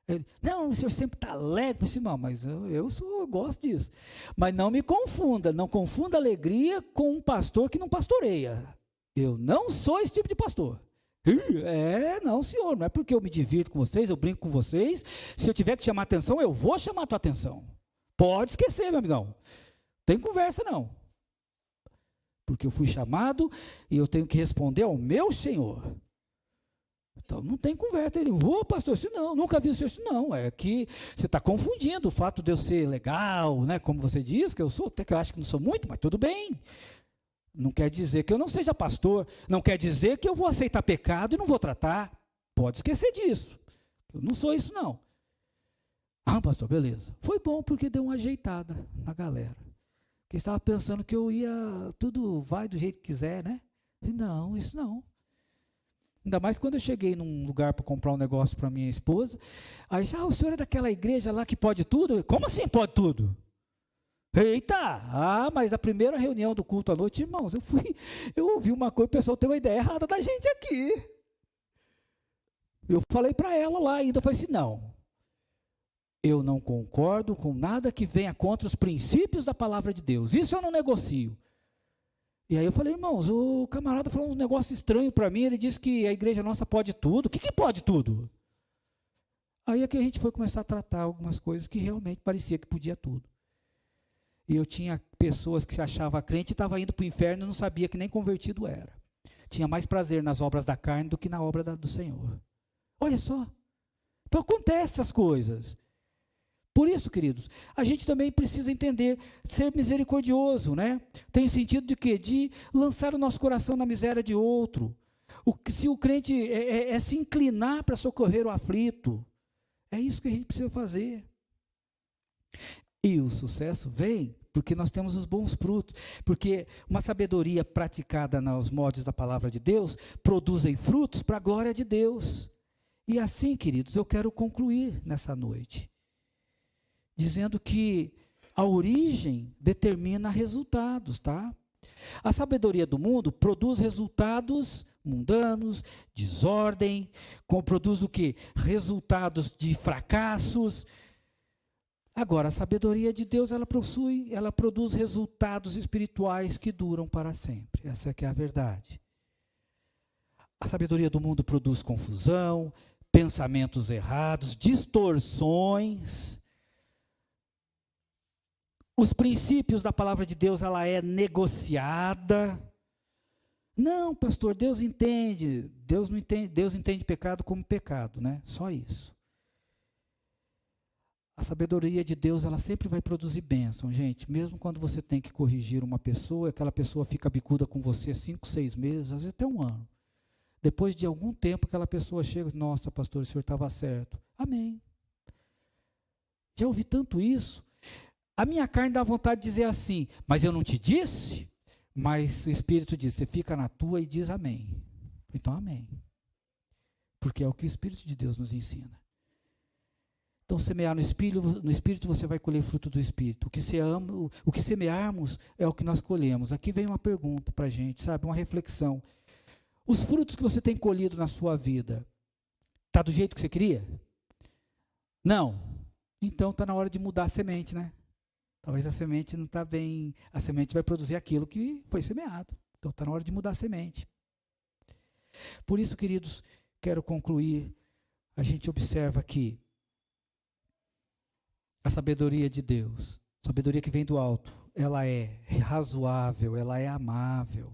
Ele, não, o senhor sempre está alegre. Eu falei, não, mas eu gosto disso. Mas não me confunda, não confunda alegria com um pastor que não pastoreia. Eu não sou esse tipo de pastor. Não senhor, não é porque eu me divirto com vocês, eu brinco com vocês, se eu tiver que chamar atenção, eu vou chamar a tua atenção. Pode esquecer, meu amigão, tem conversa não, porque eu fui chamado e eu tenho que responder ao meu Senhor. Então não tem conversa. Ele, pastor, isso não, nunca vi o senhor, isso não, é que você está confundindo o fato de eu ser legal, né, como você diz, que eu sou, até que eu acho que não sou muito, mas tudo bem. Não quer dizer que eu não seja pastor, não quer dizer que eu vou aceitar pecado e não vou tratar. Pode esquecer disso. Eu não sou isso não. Pastor, beleza. Foi bom porque deu uma ajeitada na galera. Porque estava pensando que eu ia, tudo vai do jeito que quiser, né? Não, isso não. Ainda mais quando eu cheguei num lugar para comprar um negócio para minha esposa. Aí, o senhor é daquela igreja lá que pode tudo? Como assim pode tudo? Eita, mas a primeira reunião do culto à noite, irmãos, eu ouvi uma coisa, o pessoal tem uma ideia errada da gente aqui. Eu falei para ela lá ainda, eu falei assim, não, eu não concordo com nada que venha contra os princípios da palavra de Deus, isso eu não negocio. E aí eu falei, irmãos, o camarada falou um negócio estranho para mim, ele disse que a igreja nossa pode tudo. O que pode tudo? Aí é que a gente foi começar a tratar algumas coisas que realmente parecia que podia tudo. E eu tinha pessoas que se achavam crente e estavam indo para o inferno e não sabia que nem convertido era. Tinha mais prazer nas obras da carne do que na obra do Senhor. Olha só. Então acontecem essas coisas. Por isso, queridos, a gente também precisa entender, ser misericordioso, né? Tem sentido de quê? De lançar o nosso coração na miséria de outro. Se o crente é se inclinar para socorrer o aflito, é isso que a gente precisa fazer. E o sucesso vem porque nós temos os bons frutos, porque uma sabedoria praticada nos moldes da palavra de Deus produzem frutos para a glória de Deus. E assim, queridos, eu quero concluir nessa noite, dizendo que a origem determina resultados, tá? A sabedoria do mundo produz resultados mundanos, desordem, produz o quê? Resultados de fracassos. Agora, a sabedoria de Deus, ela produz resultados espirituais que duram para sempre. Essa é que é a verdade. A sabedoria do mundo produz confusão, pensamentos errados, distorções. Os princípios da palavra de Deus, ela é negociada. Não, pastor, Deus entende. Deus não entende, Deus entende pecado como pecado, né? Só isso. A sabedoria de Deus, ela sempre vai produzir bênção, gente. Mesmo quando você tem que corrigir uma pessoa, aquela pessoa fica bicuda com você 5, 6 meses, às vezes até um ano. Depois de algum tempo, aquela pessoa chega, nossa, pastor, o senhor estava certo. Amém. Já ouvi tanto isso. A minha carne dá vontade de dizer assim, mas eu não te disse? Mas o Espírito diz, você fica na tua e diz amém. Então amém. Porque é o que o Espírito de Deus nos ensina. Então semear no Espírito você vai colher fruto do Espírito. O que semearmos é o que nós colhemos. Aqui vem uma pergunta para a gente, sabe, uma reflexão. Os frutos que você tem colhido na sua vida, está do jeito que você queria? Não. Então está na hora de mudar a semente, né? Talvez a semente não está bem, a semente vai produzir aquilo que foi semeado. Então está na hora de mudar a semente. Por isso, queridos, quero concluir. A gente observa que a sabedoria de Deus, sabedoria que vem do alto, ela é razoável, ela é amável.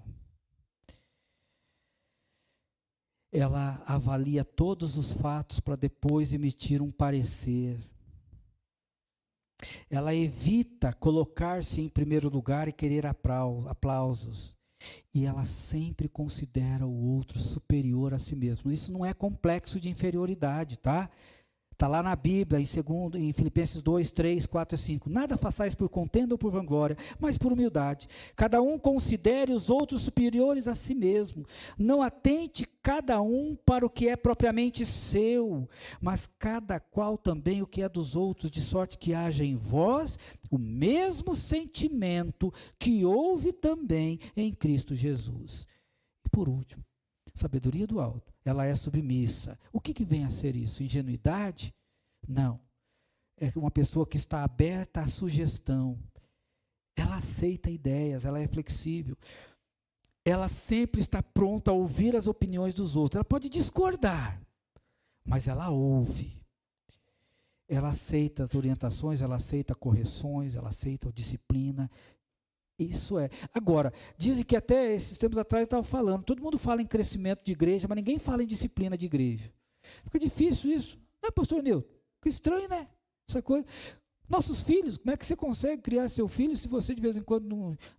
Ela avalia todos os fatos para depois emitir um parecer. Ela evita colocar-se em primeiro lugar e querer aplausos. E ela sempre considera o outro superior a si mesmo. Isso não é complexo de inferioridade, tá? Está lá na Bíblia, em Filipenses 2, 3, 4 e 5. Nada façais por contenda ou por vanglória, mas por humildade. Cada um considere os outros superiores a si mesmo. Não atente cada um para o que é propriamente seu, mas cada qual também o que é dos outros, de sorte que haja em vós o mesmo sentimento que houve também em Cristo Jesus. E por último, sabedoria do alto. Ela é submissa. O que vem a ser isso? Ingenuidade? Não. É uma pessoa que está aberta à sugestão. Ela aceita ideias, ela é flexível. Ela sempre está pronta a ouvir as opiniões dos outros. Ela pode discordar, mas ela ouve. Ela aceita as orientações, ela aceita correções, ela aceita a disciplina. Isso é. Agora, dizem que até esses tempos atrás eu estava falando, todo mundo fala em crescimento de igreja, mas ninguém fala em disciplina de igreja. Fica difícil isso. Não é, pastor Nilton? Fica estranho, né? Essa coisa. Nossos filhos, como é que você consegue criar seu filho se você de vez em quando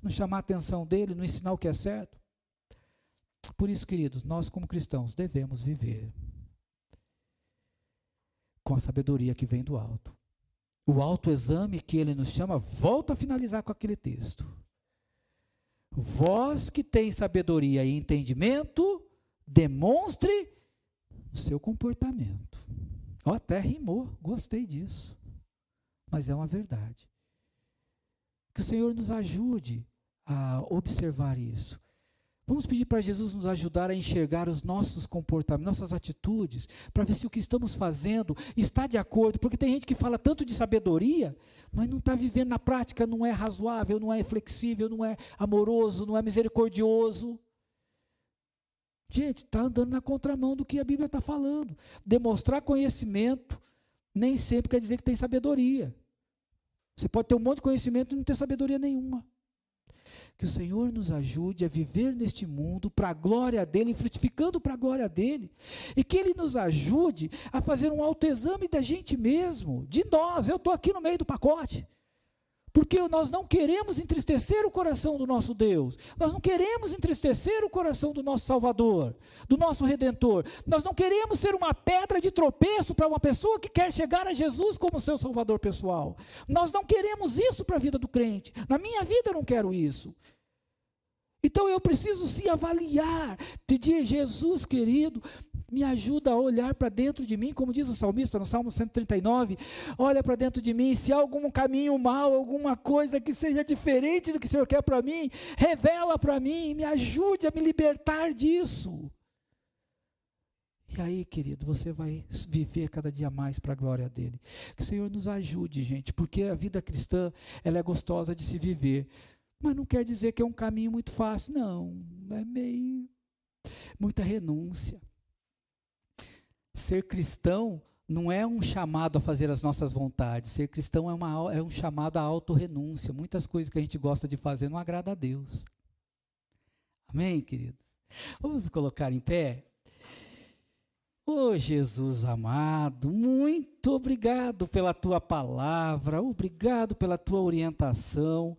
não chamar a atenção dele, não ensinar o que é certo? Por isso, queridos, nós como cristãos devemos viver com a sabedoria que vem do alto. O autoexame que ele nos chama, volto a finalizar com aquele texto. Vós que tem sabedoria e entendimento, demonstre o seu comportamento. Até rimou, gostei disso. Mas é uma verdade. Que o Senhor nos ajude a observar isso. Vamos pedir para Jesus nos ajudar a enxergar os nossos comportamentos, nossas atitudes, para ver se o que estamos fazendo está de acordo, porque tem gente que fala tanto de sabedoria, mas não está vivendo na prática, não é razoável, não é flexível, não é amoroso, não é misericordioso. Gente, está andando na contramão do que a Bíblia está falando. Demonstrar conhecimento nem sempre quer dizer que tem sabedoria. Você pode ter um monte de conhecimento e não ter sabedoria nenhuma. Que o Senhor nos ajude a viver neste mundo para a glória dEle, frutificando para a glória dEle, e que Ele nos ajude a fazer um autoexame da gente mesmo, de nós. Eu estou aqui no meio do pacote, porque nós não queremos entristecer o coração do nosso Deus, nós não queremos entristecer o coração do nosso Salvador, do nosso Redentor, nós não queremos ser uma pedra de tropeço para uma pessoa que quer chegar a Jesus como seu Salvador pessoal, nós não queremos isso para a vida do crente, na minha vida eu não quero isso. Então eu preciso se avaliar, pedir, Jesus querido, me ajuda a olhar para dentro de mim, como diz o salmista no Salmo 139, olha para dentro de mim, se há algum caminho mau, alguma coisa que seja diferente do que o Senhor quer para mim, revela para mim, me ajude a me libertar disso. E aí, querido, você vai viver cada dia mais para a glória dEle. Que o Senhor nos ajude, gente, porque a vida cristã, ela é gostosa de se viver, mas não quer dizer que é um caminho muito fácil, não, é meio, muita renúncia. Ser cristão não é um chamado a fazer as nossas vontades, ser cristão é um chamado à autorrenúncia, muitas coisas que a gente gosta de fazer não agrada a Deus. Amém, queridos? Vamos nos colocar em pé? Oh, Jesus amado, muito obrigado pela Tua palavra, obrigado pela Tua orientação.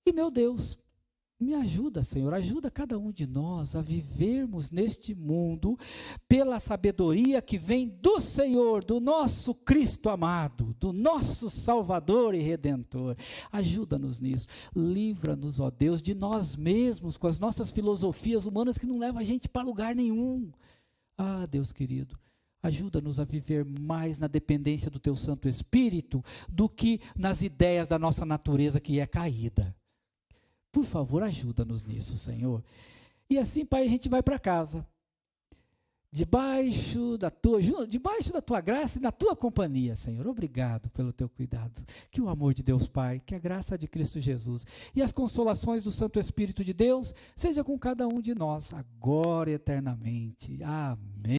E, meu Deus, me ajuda, Senhor, ajuda cada um de nós a vivermos neste mundo pela sabedoria que vem do Senhor, do nosso Cristo amado, do nosso Salvador e Redentor. Ajuda-nos nisso, livra-nos, ó Deus, de nós mesmos, com as nossas filosofias humanas que não levam a gente para lugar nenhum. Ah, Deus querido, ajuda-nos a viver mais na dependência do Teu Santo Espírito do que nas ideias da nossa natureza que é caída. Por favor, ajuda-nos nisso, Senhor. E assim, Pai, a gente vai para casa, debaixo da Tua graça e na Tua companhia, Senhor. Obrigado pelo Teu cuidado. Que o amor de Deus Pai, que a graça de Cristo Jesus e as consolações do Santo Espírito de Deus seja com cada um de nós, agora e eternamente. Amém.